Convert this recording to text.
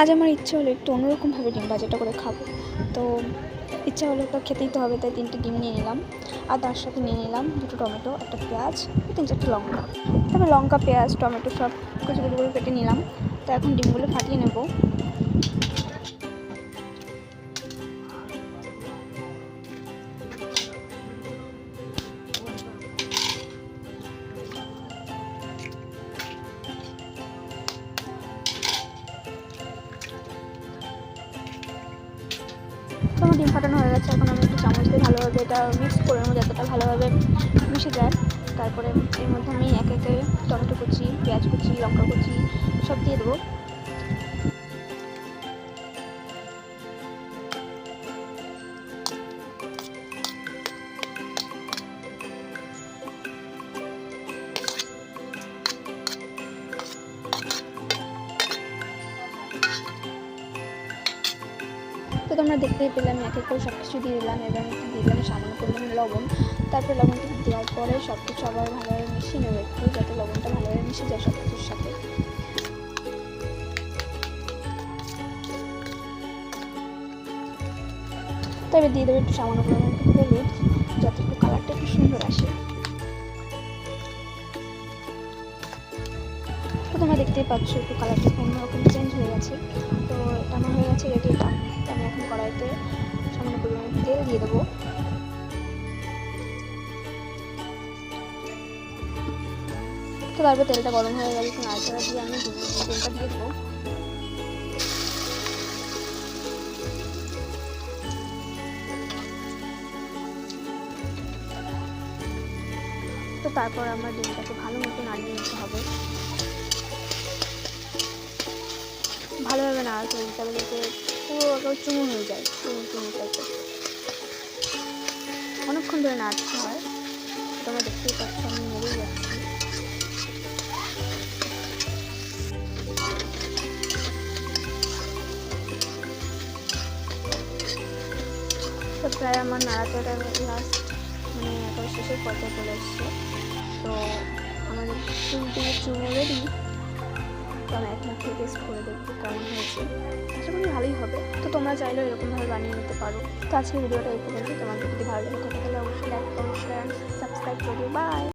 আজ আমার ইচ্ছে হলো একটু অন্যরকমভাবে ডিম ভাজাটা করে খাবো। তো ইচ্ছা হলো তো খেতেই তো হবে, তাই 3টে ডিম নিয়ে নিলাম। আর তার সাথে নিয়ে নিলাম 2টো টমেটো, একটা পেঁয়াজ, 3-4টে লঙ্কা। তারপর লঙ্কা, পেঁয়াজ, টমেটো সব কুচি কুচি করে কেটে নিলাম। তো এখন ডিমগুলো ফাটিয়ে নেব। তো আমার ডিম ফাটানো হয়ে গেছে। এখন আমি একটু চামচ দিয়ে ভালোভাবে এটা মিক্স করে নেবো যাতে এটা ভালোভাবে মিশে যায়। তারপরে এর মধ্যে আমি একে একে টমেটো কুচি, পেঁয়াজ কুচি, লঙ্কা কুচি সব দিয়ে দেবো। তো তোমরা দেখতেই পেলে আমি এক এক করে সব কিছু দিয়ে দিলাম। এবার আমি দিয়ে দিলাম সামান্য পরিমাণ লবণ। তারপরে লবণটা দেওয়ার পরে সব কিছু আবার ভালোভাবে মিশিয়ে নেবো একটু, যাতে লবণটা ভালোভাবে মিশে যায় সব কিছুর সাথে। তো এবার দিয়ে দেবো একটু সামান্য পরিমাণ একটু হলুদ, যাতে একটু কালারটা একটু সুন্দর আসে। তো তোমরা দেখতেই পাচ্ছ একটু কালারটা অন্যরকম চেঞ্জ হয়ে গেছে। তো এটা আমার হয়ে গেছে রেডি। এটা তো আমি এখন কড়াইতে সামান্য পরিমাণে তেল দিয়ে দেবো। তো তারপর তেলটা গরম হয়ে গেলে নাড়াচাড়া দিয়ে আমি তেলটা দিয়ে দেবো। তো তারপর আমার ডিমটাকে ভালো মতো নাড়িয়ে নিতে হবে। ভালোভাবে নাড়াতে হবে যাতে পুরো একবার চুমু হয়ে যায়, চুমু টাইপের। অনেকক্ষণ ধরে নাড়তে হয়। তোমরা দেখতেই পাচ্ছ আমি নেড়েই যাচ্ছি। তো প্রায় আমার নাড়াচাড়া লাস্ট একবার শেষের পর্যায়ে চলে এসছে। তো আমাদের ডিমের চুমু রেডি। তো আমি এখন খেয়ে টেস্ট করে দেখবো কেমন হয়েছে। আশা করি ভালোই হবে। তো তোমরা চাইলেও এরকমভাবে বানিয়ে নিতে পারো। তো আজকে ভিডিওটা এই পর্যন্ত। তোমাদের যদি ভালো লেগে থাকে তাহলে অবশ্যই লাইক, কমেন্ট, শেয়ার, সাবস্ক্রাইব করে দিও। বাই।